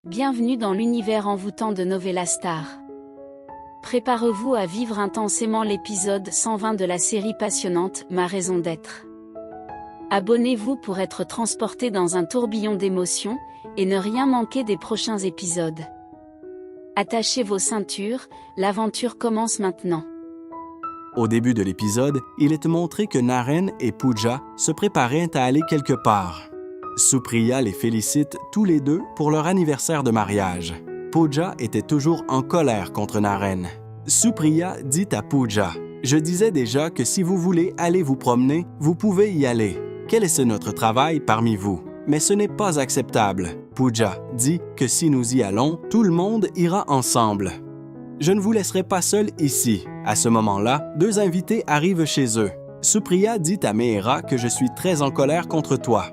Bienvenue dans l'univers envoûtant de Novella Star. Préparez-vous à vivre intensément l'épisode 120 de la série passionnante Ma raison d'être. Abonnez-vous pour être transporté dans un tourbillon d'émotions et ne rien manquer des prochains épisodes. Attachez vos ceintures, l'aventure commence maintenant. Au début de l'épisode, il est montré que Naren et Pooja se préparaient à aller quelque part. Supriya les félicite tous les deux pour leur anniversaire de mariage. Pooja était toujours en colère contre Naren. Supriya dit à Pooja, « Je disais déjà que si vous voulez aller vous promener, vous pouvez y aller. Quel est notre travail parmi vous? Mais ce n'est pas acceptable. » Pooja dit que si nous y allons, tout le monde ira ensemble. « Je ne vous laisserai pas seul ici. » À ce moment-là, deux invités arrivent chez eux. Supriya dit à Mehera que je suis très en colère contre toi.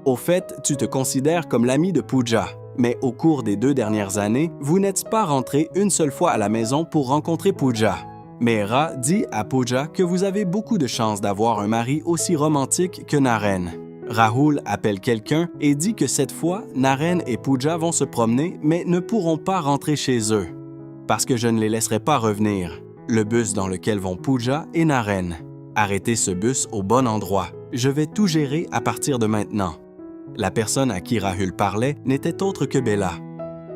Au fait, tu te considères comme l'ami de Pooja, mais au cours des 2 dernières années, vous n'êtes pas rentré une seule fois à la maison pour rencontrer Pooja. Mehera dit à Pooja que vous avez beaucoup de chance d'avoir un mari aussi romantique que Naren. Rahul appelle quelqu'un et dit que cette fois, Naren et Pooja vont se promener, mais ne pourront pas rentrer chez eux, parce que je ne les laisserai pas revenir. Le bus dans lequel vont Pooja et Naren. Arrêtez ce bus au bon endroit. Je vais tout gérer à partir de maintenant. La personne à qui Rahul parlait n'était autre que Bella.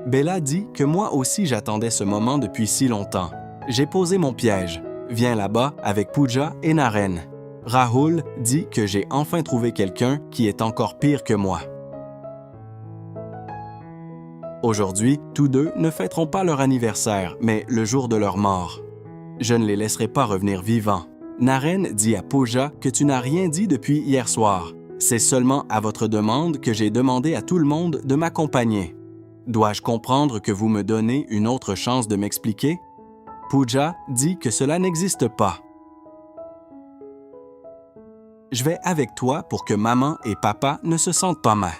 Bella dit que moi aussi j'attendais ce moment depuis si longtemps. J'ai posé mon piège. Viens là-bas avec Pooja et Naren. Rahul dit que j'ai enfin trouvé quelqu'un qui est encore pire que moi. Aujourd'hui, tous deux ne fêteront pas leur anniversaire, mais le jour de leur mort. Je ne les laisserai pas revenir vivants. Naren dit à Pooja que tu n'as rien dit depuis hier soir. C'est seulement à votre demande que j'ai demandé à tout le monde de m'accompagner. Dois-je comprendre que vous me donnez une autre chance de m'expliquer? Pooja dit que cela n'existe pas. Je vais avec toi pour que maman et papa ne se sentent pas mal.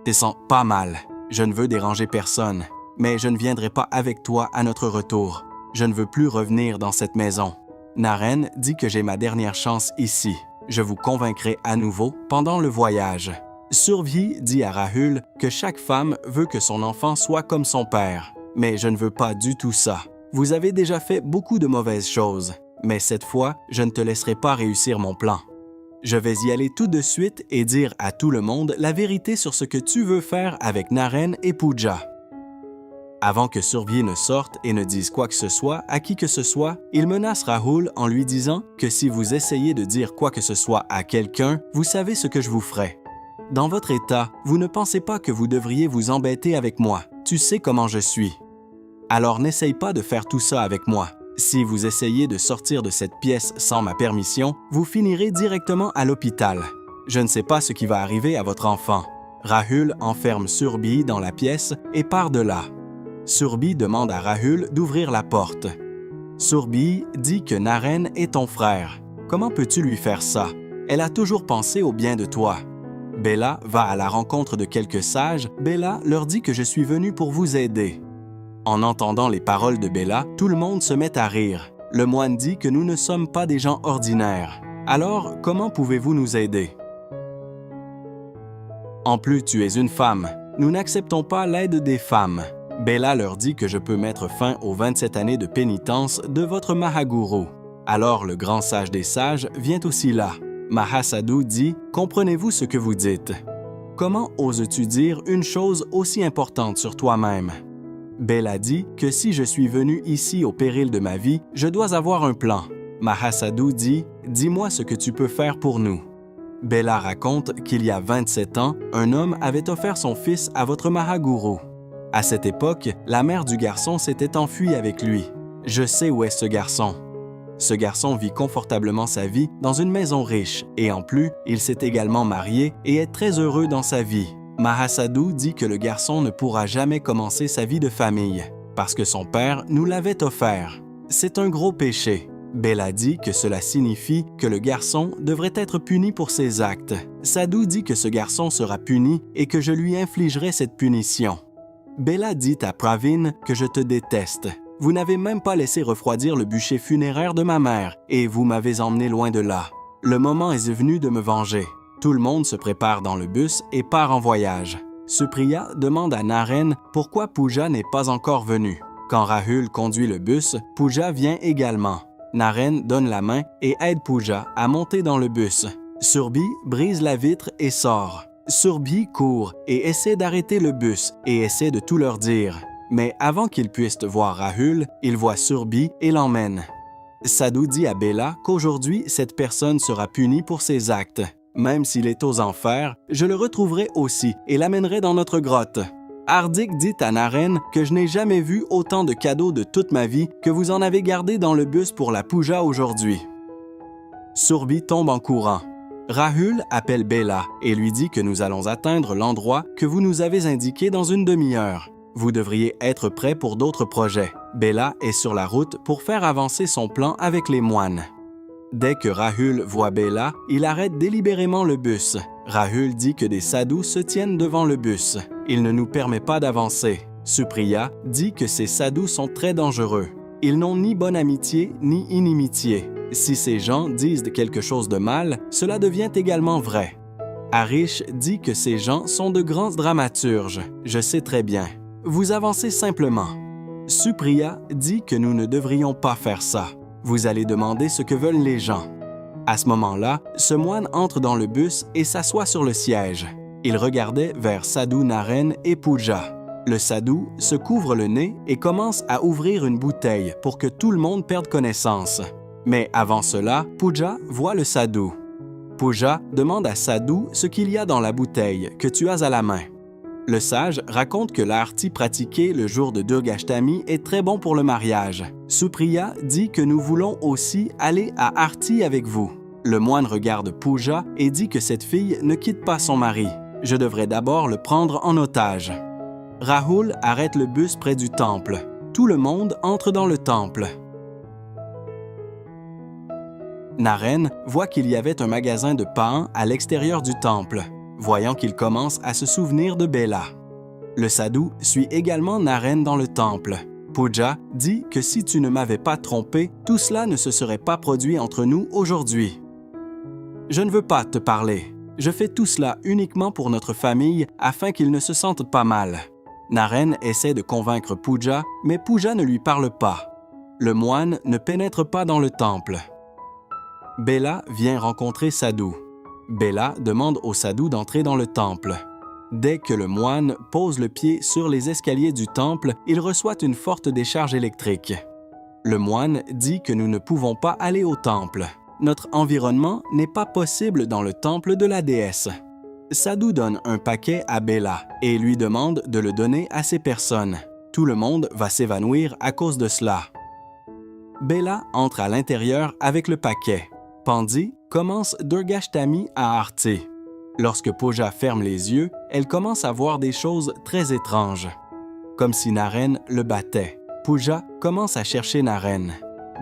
Te sens pas mal. Je ne veux déranger personne, mais je ne viendrai pas avec toi à notre retour. Je ne veux plus revenir dans cette maison. Naren dit que j'ai ma dernière chance ici. Je vous convaincrai à nouveau pendant le voyage. Surbhi dit à Rahul que chaque femme veut que son enfant soit comme son père. Mais je ne veux pas du tout ça. Vous avez déjà fait beaucoup de mauvaises choses, mais cette fois, je ne te laisserai pas réussir mon plan. Je vais y aller tout de suite et dire à tout le monde la vérité sur ce que tu veux faire avec Naren et Pooja. Avant que Surbhi ne sorte et ne dise quoi que ce soit à qui que ce soit, il menace Rahul en lui disant que si vous essayez de dire quoi que ce soit à quelqu'un, vous savez ce que je vous ferai. Dans votre état, vous ne pensez pas que vous devriez vous embêter avec moi. Tu sais comment je suis. Alors n'essaye pas de faire tout ça avec moi. Si vous essayez de sortir de cette pièce sans ma permission, vous finirez directement à l'hôpital. Je ne sais pas ce qui va arriver à votre enfant. Rahul enferme Surbhi dans la pièce et part de là. Surbhi demande à Rahul d'ouvrir la porte. Surbhi dit que Naren est ton frère. Comment peux-tu lui faire ça? Elle a toujours pensé au bien de toi. Bella va à la rencontre de quelques sages. Bella leur dit que je suis venu pour vous aider. En entendant les paroles de Bella, tout le monde se met à rire. Le moine dit que nous ne sommes pas des gens ordinaires. Alors, comment pouvez-vous nous aider? En plus, tu es une femme. Nous n'acceptons pas l'aide des femmes. Bella leur dit que je peux mettre fin aux 27 années de pénitence de votre Mahaguru. Alors le grand sage des sages vient aussi là. Mahasadhu dit « Comprenez-vous ce que vous dites? Comment oses-tu dire une chose aussi importante sur toi-même? » Bella dit que si je suis venu ici au péril de ma vie, je dois avoir un plan. Mahasadhu dit « Dis-moi ce que tu peux faire pour nous. » Bella raconte qu'il y a 27 ans, un homme avait offert son fils à votre Mahaguru. À cette époque, la mère du garçon s'était enfuie avec lui. Je sais où est ce garçon. Ce garçon vit confortablement sa vie dans une maison riche et en plus, il s'est également marié et est très heureux dans sa vie. Mahasadhu dit que le garçon ne pourra jamais commencer sa vie de famille parce que son père nous l'avait offert. C'est un gros péché. Bella dit que cela signifie que le garçon devrait être puni pour ses actes. Sadhu dit que ce garçon sera puni et que je lui infligerai cette punition. Bella dit à Praveen que je te déteste. Vous n'avez même pas laissé refroidir le bûcher funéraire de ma mère et vous m'avez emmené loin de là. Le moment est venu de me venger. Tout le monde se prépare dans le bus et part en voyage. Supriya demande à Naren pourquoi Pooja n'est pas encore venue. Quand Rahul conduit le bus, Pooja vient également. Naren donne la main et aide Pooja à monter dans le bus. Surbhi brise la vitre et sort. Surbhi court et essaie d'arrêter le bus et essaie de tout leur dire. Mais avant qu'ils puissent voir Rahul, il voit Surbhi et l'emmène. Sadhu dit à Bella qu'aujourd'hui, cette personne sera punie pour ses actes. Même s'il est aux enfers, je le retrouverai aussi et l'amènerai dans notre grotte. Hardik dit à Naren que je n'ai jamais vu autant de cadeaux de toute ma vie que vous en avez gardé dans le bus pour la puja aujourd'hui. Surbhi tombe en courant. Rahul appelle Bella et lui dit que nous allons atteindre l'endroit que vous nous avez indiqué dans une demi-heure. Vous devriez être prêts pour d'autres projets. Bella est sur la route pour faire avancer son plan avec les moines. Dès que Rahul voit Bella, il arrête délibérément le bus. Rahul dit que des sadhus se tiennent devant le bus. Il ne nous permet pas d'avancer. Supriya dit que ces sadhus sont très dangereux. Ils n'ont ni bonne amitié ni inimitié. Si ces gens disent quelque chose de mal, cela devient également vrai. Harish dit que ces gens sont de grands dramaturges. Je sais très bien. Vous avancez simplement. Supriya dit que nous ne devrions pas faire ça. Vous allez demander ce que veulent les gens. À ce moment-là, ce moine entre dans le bus et s'assoit sur le siège. Il regardait vers Sadhu, Naren et Pooja. Le sadhu se couvre le nez et commence à ouvrir une bouteille pour que tout le monde perde connaissance. Mais avant cela, Pooja voit le sadhu. Pooja demande à Sadhu ce qu'il y a dans la bouteille que tu as à la main. Le sage raconte que l'arti pratiqué le jour de Durgashtami est très bon pour le mariage. Supriya dit que nous voulons aussi aller à Arti avec vous. Le moine regarde Pooja et dit que cette fille ne quitte pas son mari. Je devrais d'abord le prendre en otage. Rahul arrête le bus près du temple. Tout le monde entre dans le temple. Naren voit qu'il y avait un magasin de pain à l'extérieur du temple, voyant qu'il commence à se souvenir de Bella. Le sadhu suit également Naren dans le temple. Pooja dit que si tu ne m'avais pas trompé, tout cela ne se serait pas produit entre nous aujourd'hui. Je ne veux pas te parler. Je fais tout cela uniquement pour notre famille afin qu'ils ne se sentent pas mal. Naren essaie de convaincre Pooja, mais Pooja ne lui parle pas. Le moine ne pénètre pas dans le temple. Bella vient rencontrer Sadhu. Bella demande au sadhu d'entrer dans le temple. Dès que le moine pose le pied sur les escaliers du temple, il reçoit une forte décharge électrique. Le moine dit que nous ne pouvons pas aller au temple. Notre environnement n'est pas possible dans le temple de la déesse. Sadhu donne un paquet à Bella et lui demande de le donner à ces personnes. Tout le monde va s'évanouir à cause de cela. Bella entre à l'intérieur avec le paquet. Pandi commence Durgashtami à Arti. Lorsque Pooja ferme les yeux, elle commence à voir des choses très étranges. Comme si Naren le battait. Pooja commence à chercher Naren.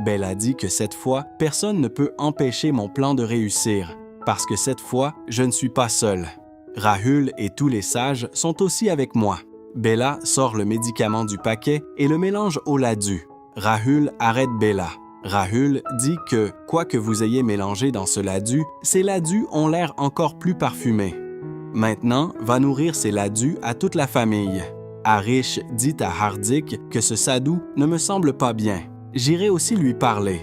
Bella dit que cette fois, personne ne peut empêcher mon plan de réussir, parce que cette fois, je ne suis pas seul. Rahul et tous les sages sont aussi avec moi. Bella sort le médicament du paquet et le mélange au ladu. Rahul arrête Bella. Rahul dit que, quoi que vous ayez mélangé dans ce ladu, ces ladus ont l'air encore plus parfumés. Maintenant, va nourrir ces ladus à toute la famille. Harish dit à Hardik que ce sadhu ne me semble pas bien. J'irai aussi lui parler.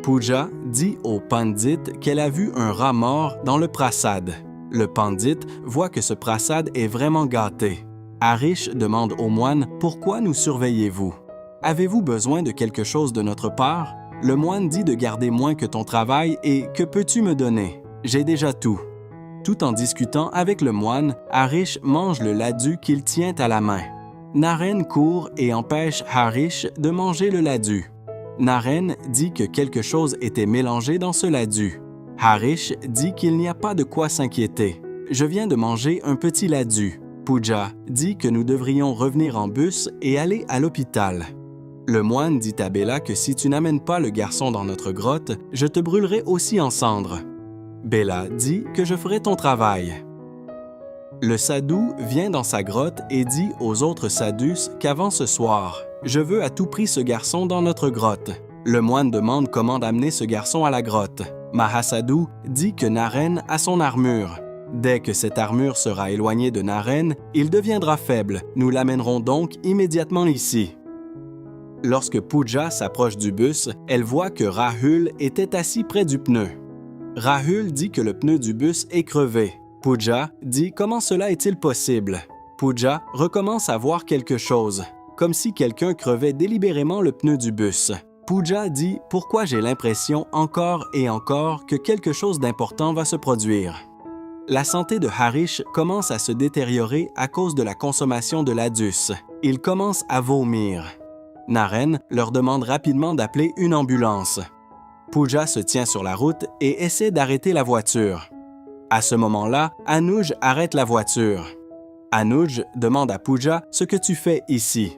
Pooja dit au pandit qu'elle a vu un rat mort dans le prasad. Le pandit voit que ce prasad est vraiment gâté. Harish demande au moine « Pourquoi nous surveillez-vous? Avez-vous besoin de quelque chose de notre part? » Le moine dit de garder moins que ton travail et « Que peux-tu me donner? J'ai déjà tout. » Tout en discutant avec le moine, Harish mange le ladu qu'il tient à la main. Naren court et empêche Harish de manger le ladu. Naren dit que quelque chose était mélangé dans ce ladu. Harish dit qu'il n'y a pas de quoi s'inquiéter. Je viens de manger un petit ladu. Pooja dit que nous devrions revenir en bus et aller à l'hôpital. Le moine dit à Bella que si tu n'amènes pas le garçon dans notre grotte, je te brûlerai aussi en cendres. Bella dit que je ferai ton travail. Le sadhu vient dans sa grotte et dit aux autres sadhus qu'avant ce soir, « Je veux à tout prix ce garçon dans notre grotte. » Le moine demande comment amener ce garçon à la grotte. Mahasadhu dit que Naren a son armure. Dès que cette armure sera éloignée de Naren, il deviendra faible. Nous l'amènerons donc immédiatement ici. » Lorsque Pooja s'approche du bus, elle voit que Rahul était assis près du pneu. Rahul dit que le pneu du bus est crevé. Pooja dit « Comment cela est-il possible? » Pooja recommence à voir quelque chose, comme si quelqu'un crevait délibérément le pneu du bus. Pooja dit « Pourquoi j'ai l'impression encore et encore que quelque chose d'important va se produire? » La santé de Harish commence à se détériorer à cause de la consommation de l'Adus. Il commence à vomir. Naren leur demande rapidement d'appeler une ambulance. Pooja se tient sur la route et essaie d'arrêter la voiture. À ce moment-là, Anuj arrête la voiture. Anuj demande à Pooja ce que tu fais ici.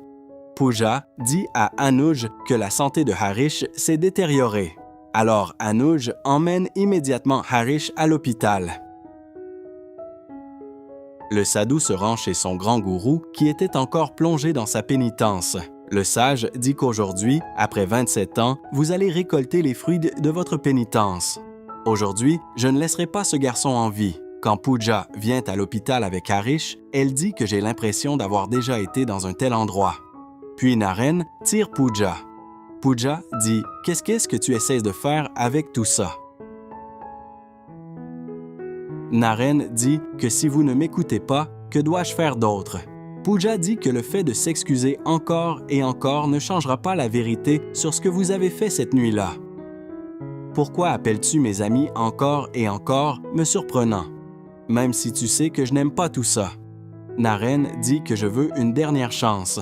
Pooja dit à Anuj que la santé de Harish s'est détériorée. Alors Anuj emmène immédiatement Harish à l'hôpital. Le sadhu se rend chez son grand gourou qui était encore plongé dans sa pénitence. Le sage dit qu'aujourd'hui, après 27 ans, vous allez récolter les fruits de votre pénitence. Aujourd'hui, je ne laisserai pas ce garçon en vie. Quand Pooja vient à l'hôpital avec Harish, elle dit que j'ai l'impression d'avoir déjà été dans un tel endroit. Puis Naren tire Pooja. Pooja dit « Qu'est-ce que tu essaies de faire avec tout ça? » Naren dit que si vous ne m'écoutez pas, que dois-je faire d'autre? Pooja dit que le fait de s'excuser encore et encore ne changera pas la vérité sur ce que vous avez fait cette nuit-là. Pourquoi appelles-tu mes amis encore et encore, me surprenant? Même si tu sais que je n'aime pas tout ça. Naren dit que je veux une dernière chance.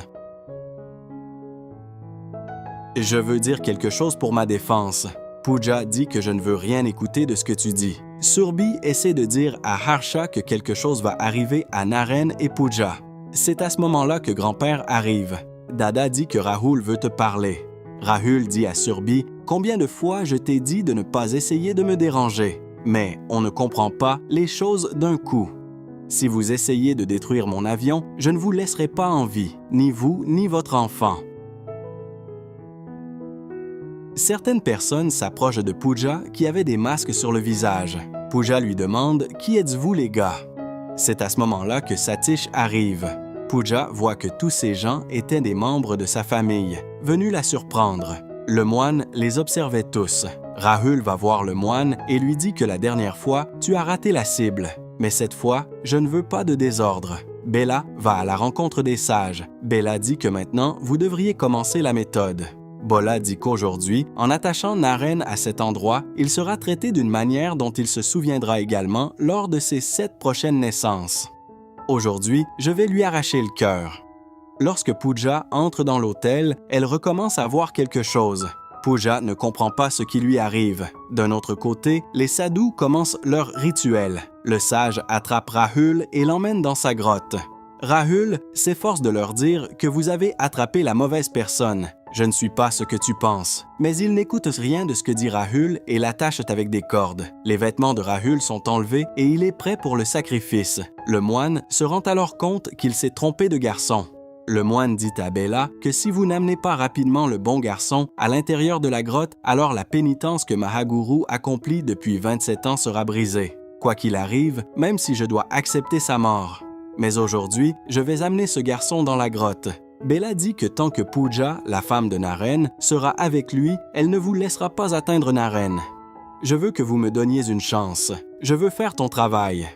Je veux dire quelque chose pour ma défense. Pooja dit que je ne veux rien écouter de ce que tu dis. Surbhi essaie de dire à Harsha que quelque chose va arriver à Naren et Pooja. C'est à ce moment-là que grand-père arrive. Dada dit que Rahul veut te parler. Rahul dit à Surbhi « Combien de fois je t'ai dit de ne pas essayer de me déranger? Mais on ne comprend pas les choses d'un coup. Si vous essayez de détruire mon avion, je ne vous laisserai pas en vie, ni vous, ni votre enfant. » Certaines personnes s'approchent de Pooja qui avait des masques sur le visage. Pooja lui demande « Qui êtes-vous les gars? » C'est à ce moment-là que Satish arrive. Pooja voit que tous ces gens étaient des membres de sa famille, venus la surprendre. Le moine les observait tous. Rahul va voir le moine et lui dit que la dernière fois, tu as raté la cible. Mais cette fois, je ne veux pas de désordre. Bella va à la rencontre des sages. Bella dit que maintenant, vous devriez commencer la méthode. Bola dit qu'aujourd'hui, en attachant Naren à cet endroit, il sera traité d'une manière dont il se souviendra également lors de ses 7 prochaines naissances. Aujourd'hui, je vais lui arracher le cœur. Lorsque Pooja entre dans l'hôtel, elle recommence à voir quelque chose. Pooja ne comprend pas ce qui lui arrive. D'un autre côté, les sadhus commencent leur rituel. Le sage attrape Rahul et l'emmène dans sa grotte. Rahul s'efforce de leur dire que vous avez attrapé la mauvaise personne. Je ne suis pas ce que tu penses. Mais ils n'écoutent rien de ce que dit Rahul et l'attachent avec des cordes. Les vêtements de Rahul sont enlevés et il est prêt pour le sacrifice. Le moine se rend alors compte qu'il s'est trompé de garçon. Le moine dit à Bella que si vous n'amenez pas rapidement le bon garçon à l'intérieur de la grotte, alors la pénitence que Mahaguru accomplit depuis 27 ans sera brisée. Quoi qu'il arrive, même si je dois accepter sa mort. Mais aujourd'hui, je vais amener ce garçon dans la grotte. Bella dit que tant que Pooja, la femme de Naren, sera avec lui, elle ne vous laissera pas atteindre Naren. Je veux que vous me donniez une chance. Je veux faire ton travail.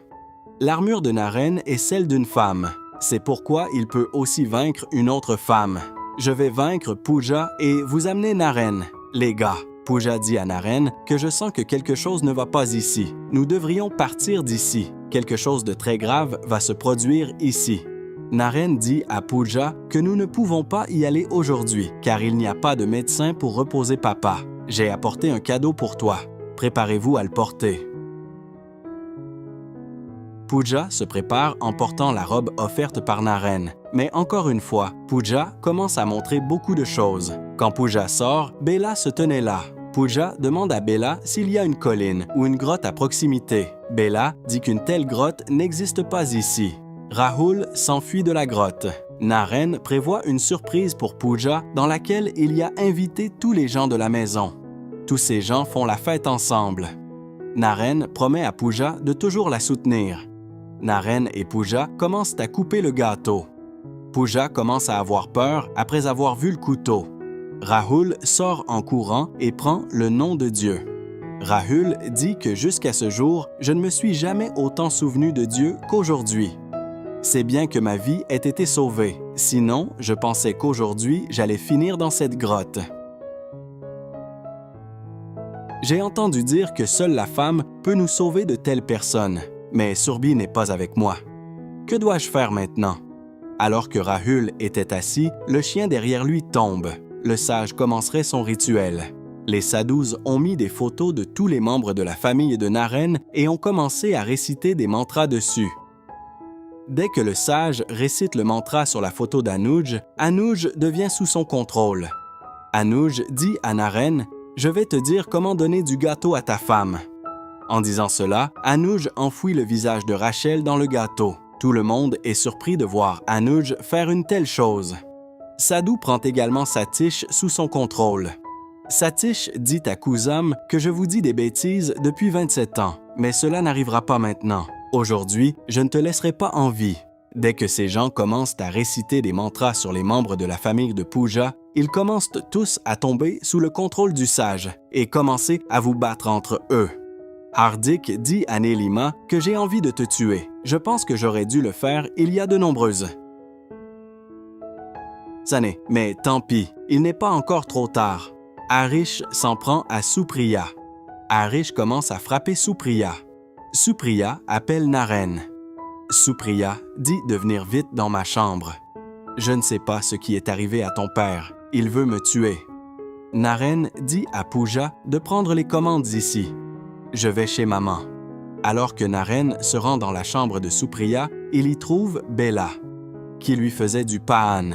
L'armure de Naren est celle d'une femme. C'est pourquoi il peut aussi vaincre une autre femme. Je vais vaincre Pooja et vous amener Naren. Les gars, Pooja dit à Naren que je sens que quelque chose ne va pas ici. Nous devrions partir d'ici. Quelque chose de très grave va se produire ici. Naren dit à Pooja que nous ne pouvons pas y aller aujourd'hui, car il n'y a pas de médecin pour reposer papa. J'ai apporté un cadeau pour toi. Préparez-vous à le porter. Pooja se prépare en portant la robe offerte par Naren. Mais encore une fois, Pooja commence à montrer beaucoup de choses. Quand Pooja sort, Bella se tenait là. Pooja demande à Bella s'il y a une colline ou une grotte à proximité. Bella dit qu'une telle grotte n'existe pas ici. Rahul s'enfuit de la grotte. Naren prévoit une surprise pour Pooja dans laquelle il y a invité tous les gens de la maison. Tous ces gens font la fête ensemble. Naren promet à Pooja de toujours la soutenir. Naren et Pooja commencent à couper le gâteau. Pooja commence à avoir peur après avoir vu le couteau. Rahul sort en courant et prend le nom de Dieu. Rahul dit que jusqu'à ce jour, je ne me suis jamais autant souvenu de Dieu qu'aujourd'hui. C'est bien que ma vie ait été sauvée, sinon je pensais qu'aujourd'hui j'allais finir dans cette grotte. J'ai entendu dire que seule la femme peut nous sauver de telles personnes, mais Surbhi n'est pas avec moi. Que dois-je faire maintenant? Alors que Rahul était assis, le chien derrière lui tombe. Le sage commencerait son rituel. Les sadhus ont mis des photos de tous les membres de la famille de Naren et ont commencé à réciter des mantras dessus. Dès que le sage récite le mantra sur la photo d'Anuj, Anuj devient sous son contrôle. Anuj dit à Naren « Je vais te dire comment donner du gâteau à ta femme ». En disant cela, Anuj enfouit le visage de Rachel dans le gâteau. Tout le monde est surpris de voir Anuj faire une telle chose. Sadhu prend également Satish sous son contrôle. Satish dit à Kusam que je vous dis des bêtises depuis 27 ans, mais cela n'arrivera pas maintenant. Aujourd'hui, je ne te laisserai pas en vie. Dès que ces gens commencent à réciter des mantras sur les membres de la famille de Pooja, ils commencent tous à tomber sous le contrôle du sage et commencer à vous battre entre eux. Hardik dit à Nilima que j'ai envie de te tuer. Je pense que j'aurais dû le faire il y a de nombreuses années, mais tant pis, il n'est pas encore trop tard. Harish s'en prend à Supriya. Harish commence à frapper Supriya. Supriya appelle Naren. Supriya dit de venir vite dans ma chambre. Je ne sais pas ce qui est arrivé à ton père. Il veut me tuer. Naren dit à Pooja de prendre les commandes ici. Je vais chez maman. Alors que Naren se rend dans la chambre de Supriya, il y trouve Bella, qui lui faisait du paan.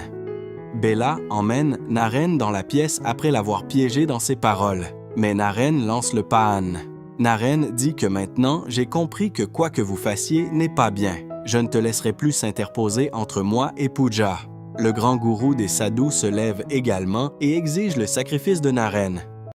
Bella emmène Naren dans la pièce après l'avoir piégé dans ses paroles, mais Naren lance le paan. Naren dit que maintenant, j'ai compris que quoi que vous fassiez n'est pas bien. Je ne te laisserai plus s'interposer entre moi et Pooja. Le grand gourou des sadhus se lève également et exige le sacrifice de Naren.